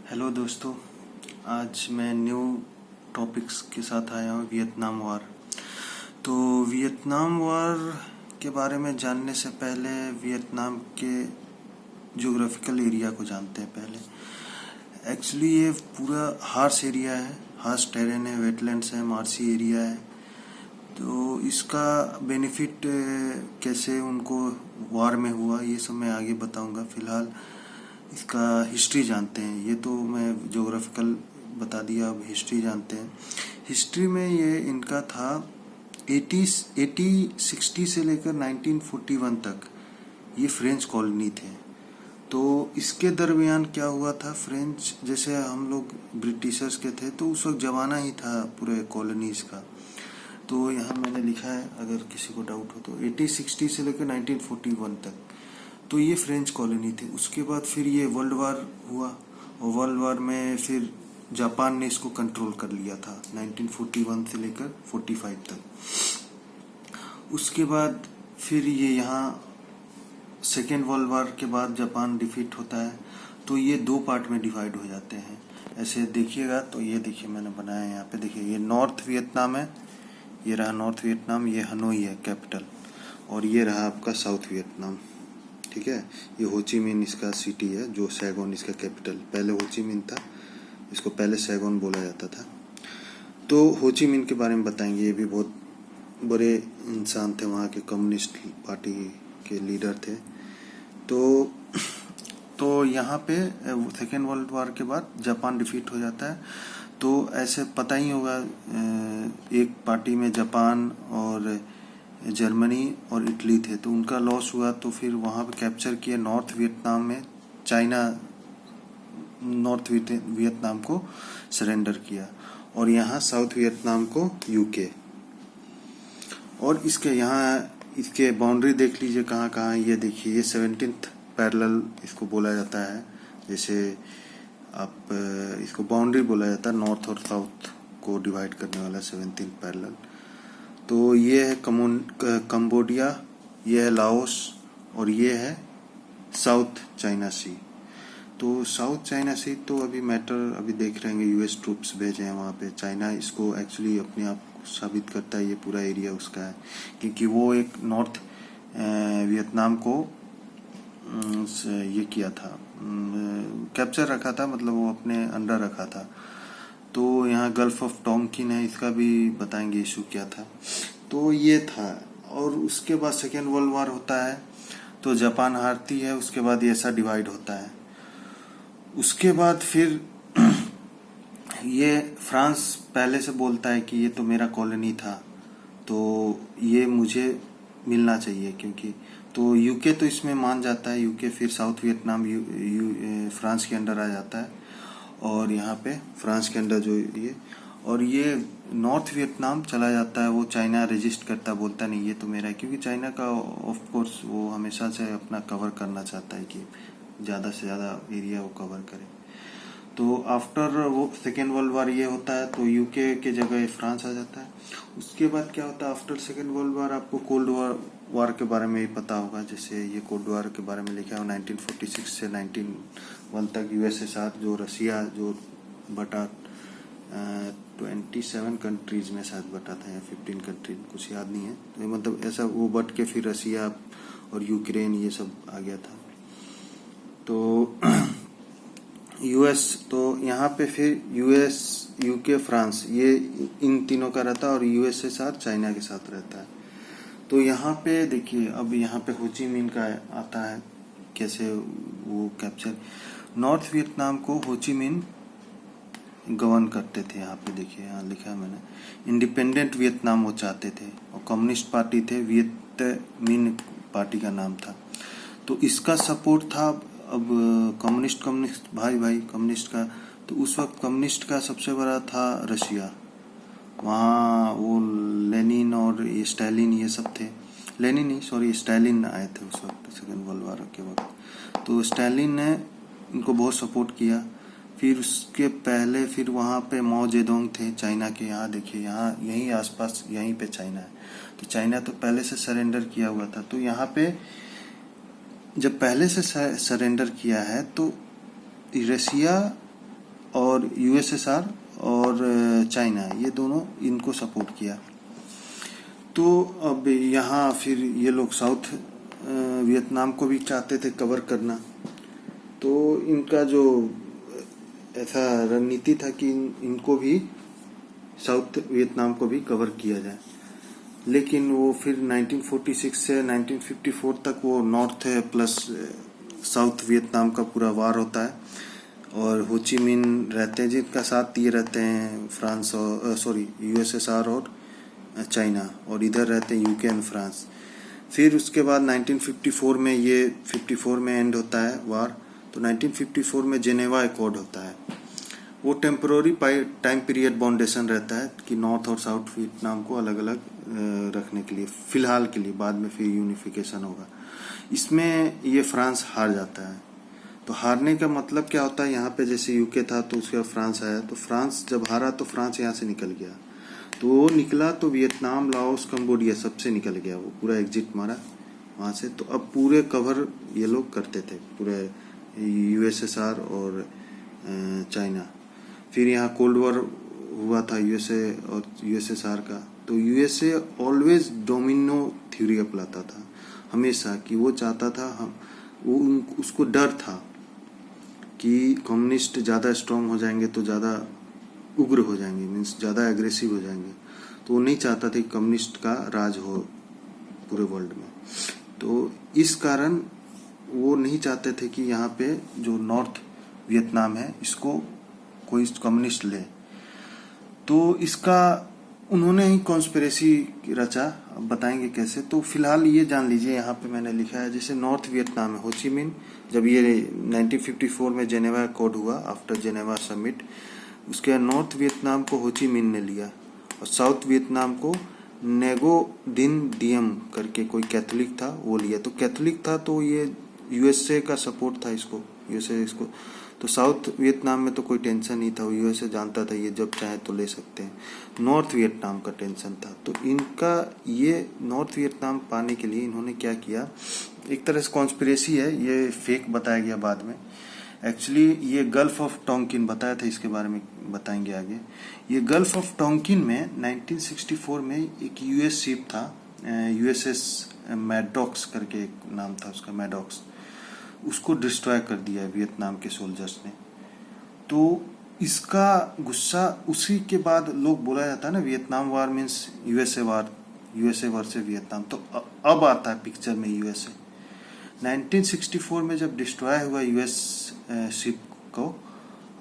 Hello दोस्तों, आज मैं न्यू टॉपिक्स के साथ आया हूँ वियतनाम वार। तो वियतनाम वार के बारे में जानने से पहले वियतनाम के ज्योग्राफिकल एरिया को जानते हैं पहले। एक्चुअली ये पूरा हार्श एरिया है, हार्श टेरेन है, वेटलैंड्स है, मार्सी एरिया है। तो इसका बेनिफिट कैसे उनको वार में हुआ ये सब मैं आगे बताऊंगा। फिलहाल इसका हिस्ट्री जानते हैं। ये तो मैं ज्योग्राफिकल बता दिया, अब हिस्ट्री जानते हैं। हिस्ट्री में ये इनका था 60 से लेकर 1941 तक ये फ्रेंच कॉलोनी थे। तो इसके दरमियान क्या हुआ था, फ्रेंच जैसे हम लोग ब्रिटिशर्स के थे तो उस वक्त जमाना ही था पूरे कॉलोनीज का। तो यहाँ मैंने लिखा है, अगर किसी को डाउट हो तो 60 से लेकर 1941 तक तो ये फ्रेंच कॉलोनी थी। उसके बाद फिर ये वर्ल्ड वार हुआ और वर्ल्ड वार में फिर जापान ने इसको कंट्रोल कर लिया था 1941 से लेकर 45 तक। उसके बाद फिर ये यहाँ सेकेंड वर्ल्ड वार के बाद जापान डिफीट होता है तो ये दो पार्ट में डिवाइड हो जाते हैं। ऐसे देखिएगा तो ये देखिए मैंने बनाया है यहाँ पे, देखिए ये नॉर्थ वियतनाम है, ये रहा नॉर्थ वियतनाम, ये हनोई है कैपिटल, और ये रहा आपका साउथ वियतनाम। ठीक है, ये होची मिन इसका सिटी है, जो सैगोन इसका कैपिटल, पहले होची मिन था, इसको पहले सैगोन बोला जाता था। तो होची मिन के बारे में बताएंगे। ये भी बहुत बड़े इंसान थे, वहाँ के कम्युनिस्ट पार्टी के लीडर थे। तो यहाँ पे सेकेंड वर्ल्ड वार के बाद जापान डिफीट हो जाता है। तो ऐसे पता ही होगा, एक पार्टी में जापान और जर्मनी और इटली थे, तो उनका लॉस हुआ। तो फिर वहाँ पे कैप्चर किया नॉर्थ वियतनाम में, चाइना नॉर्थ वियतनाम को सरेंडर किया, और यहाँ साउथ वियतनाम को यूके। और इसके यहाँ इसके बाउंड्री देख लीजिए कहाँ कहाँ, ये देखिए ये 17th पैरेलल इसको बोला जाता है। जैसे आप इसको बाउंड्री बोला जाता है, नॉर्थ और साउथ को डिवाइड करने वाला 17th पैरेलल। तो ये है कंबोडिया, ये है लाओस, और ये है साउथ चाइना सी। तो साउथ चाइना सी तो अभी मैटर अभी देख रहे हैं, यूएस ट्रूप्स भेजे हैं वहाँ पे। चाइना इसको एक्चुअली अपने आप को साबित करता है, ये पूरा एरिया उसका है, क्योंकि वो एक नॉर्थ वियतनाम को ये किया था, कैप्चर रखा था, मतलब वो अपने अंडर रखा था। तो यहाँ गल्फ ऑफ टोंकिन है, इसका भी बताएंगे इशू क्या था। तो ये था। और उसके बाद सेकेंड वर्ल्ड वार होता है तो जापान हारती है, उसके बाद ये ऐसा डिवाइड होता है। उसके बाद फिर ये फ्रांस पहले से बोलता है कि ये तो मेरा कॉलोनी था, तो ये मुझे मिलना चाहिए, क्योंकि तो यूके तो इसमें मान जाता है। यूके फिर साउथ वियतनाम फ्रांस के अंडर आ जाता है, और यहाँ पे फ्रांस के अंडर जो ये, और ये नॉर्थ वियतनाम चला जाता है। वो चाइना रजिस्ट करता, बोलता नहीं ये तो मेरा है, क्योंकि चाइना का ऑफ कोर्स वो हमेशा से अपना कवर करना चाहता है कि ज़्यादा से ज़्यादा एरिया वो कवर करे। तो आफ्टर वो सेकेंड वर्ल्ड वार ये होता है, तो यूके के जगह फ्रांस आ जाता है। उसके बाद क्या होता है आफ्टर सेकेंड वर्ल्ड वार, आपको कोल्ड वार के बारे में ही पता होगा। जैसे ये कोल्ड वार के बारे में लिखा है 1946 से 1991 तक यूएसएसआर, जो रसिया जो बटा 27 कंट्रीज में शायद बटा था, या 15 कंट्रीज, कुछ याद नहीं है। तो मतलब ऐसा वो बट के फिर रसिया और यूक्रेन ये सब आ गया था। तो यूएस, तो यहाँ पे फिर यूएस, यूके, फ्रांस, ये इन तीनों का रहता है, और यूएसएसआर चाइना के साथ रहता है। तो यहाँ पे देखिए, अब यहाँ पे होची मिन का आता है कैसे वो कैप्चर। नॉर्थ वियतनाम को होची मिन गवर्न करते थे। यहाँ पे देखिए, यहाँ लिखा है मैंने, इंडिपेंडेंट वियतनाम वो चाहते थे, और कम्युनिस्ट पार्टी थे, वियत मिन पार्टी का नाम था। तो इसका सपोर्ट था। अब कम्युनिस्ट भाई कम्युनिस्ट का, तो उस वक्त कम्युनिस्ट का सबसे बड़ा था रशिया। वहाँ वो लेनिन और ये स्टालिन ये सब थे। लेनिन नहीं, सॉरी, स्टालिन आए थे उस वक्त सेकेंड वर्ल्ड वार के वक्त। तो स्टालिन ने इनको बहुत सपोर्ट किया। फिर उसके पहले फिर वहाँ पे माओ जेडोंग थे चाइना के। यहाँ देखिए, यहाँ यहीं आसपास यहीं पे चाइना है। तो चाइना तो पहले से सरेंडर किया हुआ था। तो यहाँ पे जब पहले से सरेंडर किया है तो रसिया और यूएसएसआर और चाइना, ये दोनों इनको सपोर्ट किया। तो अब यहाँ फिर ये लोग साउथ वियतनाम को भी चाहते थे कवर करना, तो इनका जो ऐसा रणनीति था कि इनको भी साउथ वियतनाम को भी कवर किया जाए। लेकिन वो फिर 1946 से 1954 तक वो नॉर्थ प्लस साउथ वियतनाम का पूरा वार होता है, और हो ची मिन रहते हैं जिनका साथ ये रहते हैं फ्रांस और यूएसएसआर और चाइना, और इधर रहते हैं यूके एंड फ्रांस। फिर उसके बाद 1954 में ये 54 में एंड होता है वार, तो 1954 में जेनेवा एकॉर्ड होता है। वो टेम्पररी टाइम पीरियड बाउंडेशन रहता है कि नॉर्थ और साउथ वियतनाम को अलग अलग रखने के लिए, फिलहाल के लिए, बाद में फिर यूनिफिकेशन होगा। इसमें ये फ्रांस हार जाता है। तो हारने का मतलब क्या होता है, यहाँ पे जैसे यूके था तो उसके बाद फ्रांस आया, तो फ्रांस जब हारा तो फ्रांस यहाँ से निकल गया। तो वो निकला तो वियतनाम, लाओस, कंबोडिया सबसे निकल गया, वो पूरा एग्जिट मारा वहाँ से। तो अब पूरे कवर ये लोग करते थे, पूरे यूएसएसआर और चाइना। फिर यहाँ कोल्ड वॉर हुआ था यूएसए और यूएसएसआर का। तो यूएसए ऑलवेज डोमिनो थ्योरी अपनाता था हमेशा, कि वो चाहता था, उसको डर था कि कम्युनिस्ट ज़्यादा स्ट्रांग हो जाएंगे तो ज़्यादा उग्र हो जाएंगे, मीन्स ज़्यादा एग्रेसिव हो जाएंगे। तो वो नहीं चाहता था कि कम्युनिस्ट का राज हो पूरे वर्ल्ड में। तो इस कारण वो नहीं चाहते थे कि यहाँ पे जो नॉर्थ वियतनाम है इसको कोई कम्युनिस्ट ले। तो इसका उन्होंने ही कॉन्स्पिरेसी रचा, अब बताएंगे कैसे। तो फिलहाल ये जान लीजिए, यहाँ पे मैंने लिखा है जैसे नॉर्थ वियतनाम में हो ची मिन, जब ये 1954 में जेनेवा अकॉर्ड हुआ, आफ्टर जेनेवा समिट, उसके बाद नॉर्थ वियतनाम को हो ची मिन ने लिया, और साउथ वियतनाम को नेगो दिन डियम करके कोई कैथोलिक था वो लिया। तो कैथोलिक था तो ये यूएसए का सपोर्ट था इसको, यूएसए इसको। तो साउथ वियतनाम में तो कोई टेंशन नहीं था, वो यूएसए जानता था ये जब चाहे तो ले सकते हैं। नॉर्थ वियतनाम का टेंशन था। तो इनका ये नॉर्थ वियतनाम पाने के लिए इन्होंने क्या किया, एक तरह से कॉन्स्पिरेसी है, ये फेक बताया गया बाद में। एक्चुअली ये गल्फ ऑफ टोंकिन बताया था, इसके बारे में बताएंगे आगे। ये गल्फ ऑफ टोंकिन में 1964 में एक यूएस शिप था, यूएसएस मैडॉक्स करके एक नाम था उसका, मैडॉक्स, उसको डिस्ट्रॉय कर दिया है वियतनाम के सोल्जर्स ने। तो इसका गुस्सा उसी के बाद लोग बोला जाता है ना, वियतनाम वार मीन्स यूएसए वार, यूएसए वर्सेस वियतनाम। तो अब आता है पिक्चर में यूएसए। 1964 में जब डिस्ट्रॉय हुआ यूएस शिप को,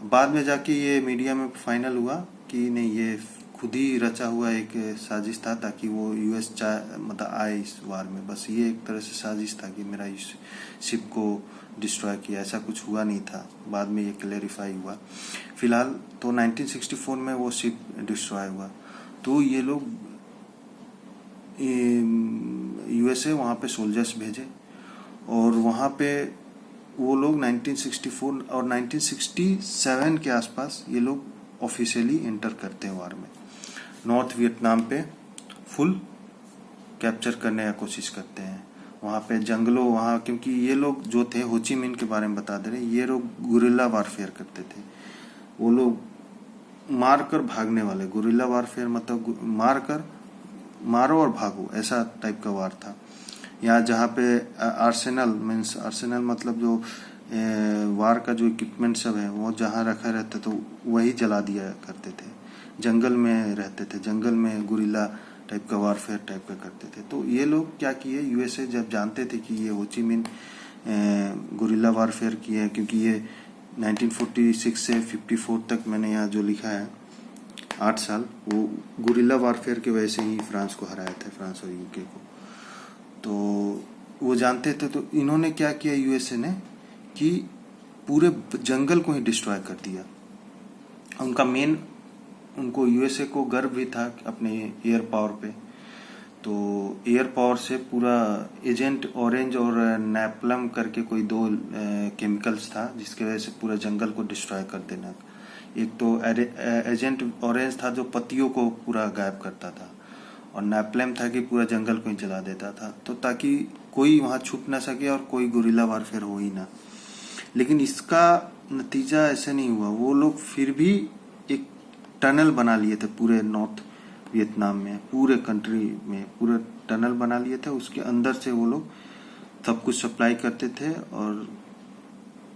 बाद में जाके ये मीडिया में फाइनल हुआ कि नहीं, ये खुद ही रचा हुआ एक साजिश था ताकि वो यूएस मतलब आए इस वार में। बस ये एक तरह से साजिश था कि मेरा इस शिप को डिस्ट्रॉय किया, ऐसा कुछ हुआ नहीं था। बाद में ये क्लेरिफाई हुआ। फिलहाल तो 1964 में वो शिप डिस्ट्रॉय हुआ। तो ये लोग यूएसए वहाँ पे सोल्जर्स भेजे, और वहाँ पे वो लोग 1964 और 1967 के आसपास ये लोग ऑफिशियली एंटर करते हैं वार में। नॉर्थ वियतनाम पे फुल कैप्चर करने की कोशिश करते हैं। वहाँ पे जंगलों, वहाँ क्योंकि ये लोग जो थे, हो ची मिन के बारे में बता दे रहे, ये लोग गुरिल्ला वारफेयर करते थे। वो लोग मार कर भागने वाले, गुरिल्ला वारफेयर मतलब मारो और भागो, ऐसा टाइप का वार था। यहाँ जहाँ पे आर्सेनल मीन्स, आर्सेनल मतलब जो वार का जो इक्विपमेंट सब है वो जहाँ रखा रहता तो वही जला दिया करते थे। जंगल में रहते थे, जंगल में गुरिल्ला टाइप का वारफेयर टाइप का करते थे। तो ये लोग क्या किए, यूएसए जब जानते थे कि ये हो ची मिन गुरिल्ला वारफेयर किए हैं, क्योंकि ये 1946 से 54 तक मैंने यहाँ जो लिखा है 8 साल, वो गुरिल्ला वारफेयर के वजह से ही फ्रांस को हराया था, फ्रांस और यूके को। तो वो जानते थे। तो इन्होंने क्या किया यूएसए ने कि पूरे जंगल को ही डिस्ट्रॉय कर दिया। उनका मेन, उनको यूएसए को गर्व भी था अपने एयर पावर पे। तो एयर पावर से पूरा एजेंट ऑरेंज और नैपलम करके कोई 2 केमिकल्स था जिसके वजह से पूरा जंगल को डिस्ट्रॉय कर देना। एक तो एजेंट ऑरेंज था जो पत्तियों को पूरा गायब करता था, और नैपलम था कि पूरा जंगल को ही जला देता था, तो ताकि कोई वहाँ छुप ना सके और कोई गुरिल्ला वारफेयर हो ही ना। लेकिन इसका नतीजा ऐसे नहीं हुआ। वो लोग फिर भी एक टनल बना लिए थे पूरे नॉर्थ वियतनाम में, पूरे कंट्री में पूरे टनल बना लिए थे। उसके अंदर से वो लोग सब कुछ सप्लाई करते थे और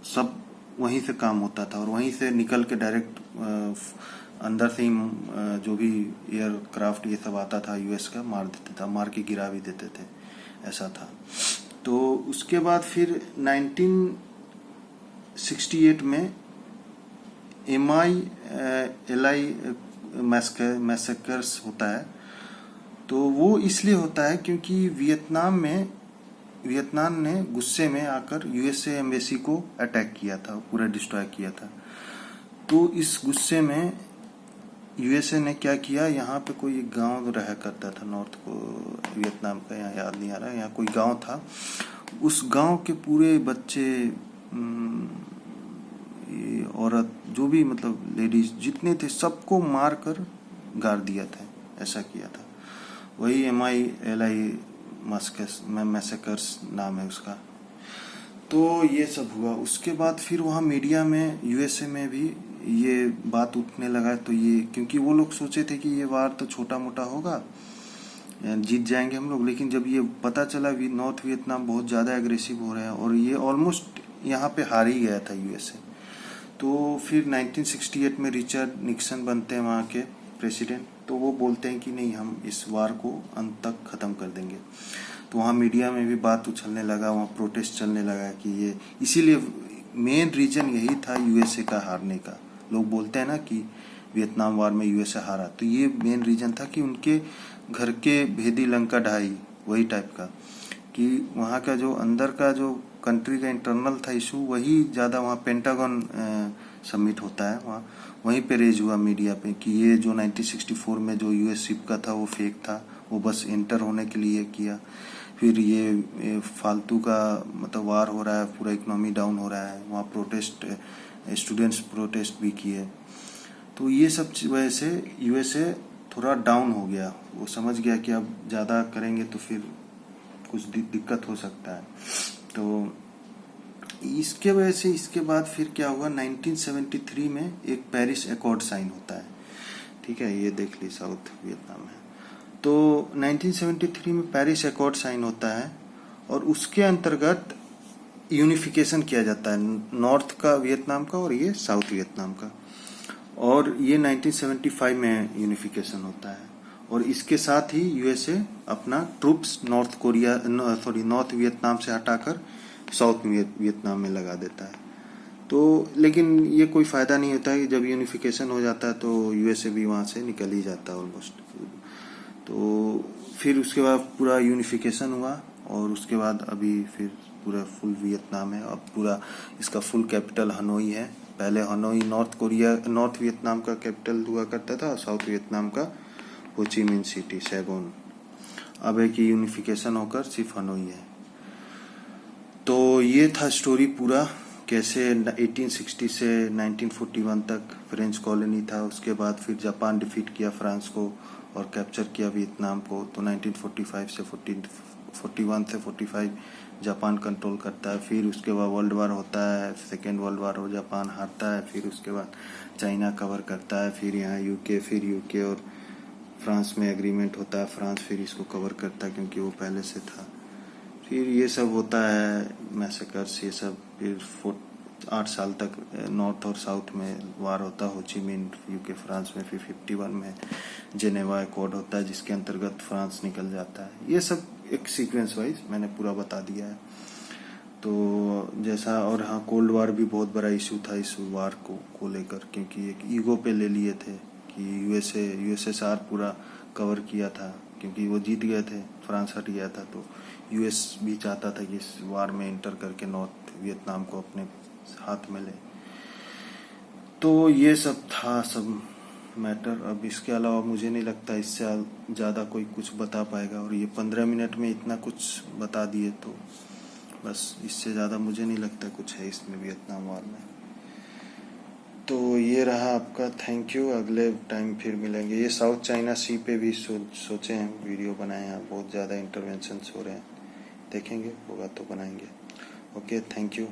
सब वहीं से काम होता था, और वहीं से निकल के डायरेक्ट अंदर से ही जो भी एयरक्राफ्ट ये सब आता था यूएस का मार देते था, मार के गिरा भी देते थे, ऐसा था। तो उसके बाद फिर 1968 में MI-LI मैसेकर्स होता है। तो वो इसलिए होता है क्योंकि वियतनाम ने गुस्से में आकर यूएसए एम्बेसी को अटैक किया था, पूरा डिस्ट्रॉय किया था। तो इस गुस्से में यूएसए ने क्या किया, यहाँ पे कोई एक गांव रहा करता था नॉर्थ को वियतनाम का, यहाँ याद नहीं आ रहा, यहाँ कोई गांव था। उस गांव के पूरे बच्चे, औरत, जो भी मतलब लेडीज जितने थे, सबको मार कर गाड़ दिया था, ऐसा किया था। वही MI-LI मैसेकर्स नाम है उसका। तो ये सब हुआ। उसके बाद फिर वहाँ मीडिया में यूएसए में भी ये बात उठने लगा। तो ये क्योंकि वो लोग सोचे थे कि ये वार तो छोटा मोटा होगा, जीत जाएंगे हम लोग, लेकिन जब ये पता चला नॉर्थ वियतनाम बहुत ज़्यादा एग्रेसिव हो रहा है और ये ऑलमोस्ट यहाँ पे हार ही गया था यूएसए। तो फिर 1968 में रिचर्ड निक्सन बनते हैं वहाँ के प्रेसिडेंट। तो वो बोलते हैं कि नहीं, हम इस वार को अंत तक ख़त्म कर देंगे। तो वहाँ मीडिया में भी बात उछलने लगा, वहाँ प्रोटेस्ट चलने लगा कि ये, इसीलिए मेन रीजन यही था यूएसए का हारने का। लोग बोलते हैं ना कि वियतनाम वार में यूएसए हारा, तो ये मेन रीजन था कि उनके घर के भेदी लंका ढाई, वही टाइप का, कि वहाँ का जो अंदर का जो कंट्री का इंटरनल था इशू, वही ज़्यादा वहाँ पेंटागन समिट होता है वहाँ, वहीं पे रेज हुआ मीडिया पे कि ये जो 1964 में जो यूएस शिप का था वो फेक था, वो बस एंटर होने के लिए किया। फिर ये फालतू का मतलब वार हो रहा है, पूरा इकोनॉमी डाउन हो रहा है। वहाँ प्रोटेस्ट, स्टूडेंट्स प्रोटेस्ट भी किए। तो ये सब वजह से यूएसए थोड़ा डाउन हो गया। वो समझ गया कि अब ज़्यादा करेंगे तो फिर कुछ दिक्कत हो सकता है। तो इसके वजह से इसके बाद फिर क्या हुआ, 1973 में एक पेरिस एकॉर्ड साइन होता है। ठीक है, ये देख ली, साउथ वियतनाम है। तो 1973 में पेरिस एकॉर्ड साइन होता है और उसके अंतर्गत यूनिफिकेशन किया जाता है नॉर्थ का वियतनाम का और ये साउथ वियतनाम का। और ये 1975 में यूनिफिकेशन होता है। और इसके साथ ही यूएसए अपना ट्रूप्स नॉर्थ वियतनाम से हटाकर साउथ वियतनाम में लगा देता है। तो लेकिन ये कोई फ़ायदा नहीं होता है, जब यूनिफिकेशन हो जाता है तो यूएसए भी वहाँ से निकल ही जाता है ऑलमोस्ट। तो फिर उसके बाद पूरा यूनिफिकेशन हुआ और उसके बाद अभी फिर पूरा फुल वियतनाम है। अब पूरा इसका फुल कैपिटल हनोई है। पहले हनोई नॉर्थ वियतनाम का कैपिटल हुआ करता था, साउथ वियतनाम का हो ची मिन सिटी, सैगोन। अब है कि यूनिफिकेशन होकर सिर्फ हनोई है। तो ये था स्टोरी पूरा, कैसे 1860 से 1941 तक फ्रेंच कॉलोनी था। उसके बाद फिर जापान डिफीट किया फ्रांस को और कैप्चर किया वियतनाम को। तो 1941 से 45 जापान कंट्रोल करता है। फिर उसके बाद वर्ल्ड वार होता है, सेकेंड वर्ल्ड वार हो, जापान हारता है। फिर उसके बाद चाइना कवर करता है, फिर यहाँ यूके और फ्रांस में एग्रीमेंट होता है, फ्रांस फिर इसको कवर करता है क्योंकि वो पहले से था। फिर ये सब होता है मैसेकर्स, ये सब। फिर 8 साल तक नॉर्थ और साउथ में वार होता है, हो ची मिन यूके फ्रांस में। फिर 51 में जेनेवा एकॉर्ड होता है जिसके अंतर्गत फ्रांस निकल जाता है। ये सब एक सीक्वेंस वाइज मैंने पूरा बता दिया है। तो जैसा, और हाँ, कोल्ड वार भी बहुत बड़ा इशू था इस वार को लेकर, क्योंकि एक ईगो पे ले लिए थे कि यूएसएसआर पूरा कवर किया था क्योंकि वो जीत गए थे, फ्रांस हट गया था। तो यूएस भी चाहता था कि इस वार में इंटर करके नॉर्थ वियतनाम को अपने हाथ में ले। तो ये सब था सब मैटर। अब इसके अलावा मुझे नहीं लगता इससे ज़्यादा कोई कुछ बता पाएगा, और ये 15 मिनट में इतना कुछ बता दिए तो बस, इससे ज़्यादा मुझे नहीं लगता कुछ है इसमें वियतनाम वार में। तो ये रहा आपका, थैंक यू। अगले टाइम फिर मिलेंगे। ये साउथ चाइना सी पे भी सोचे हैं वीडियो बनाए हैं, बहुत ज़्यादा इंटरवेंशंस हो रहे हैं, देखेंगे, होगा तो बनाएंगे। Okay, thank you.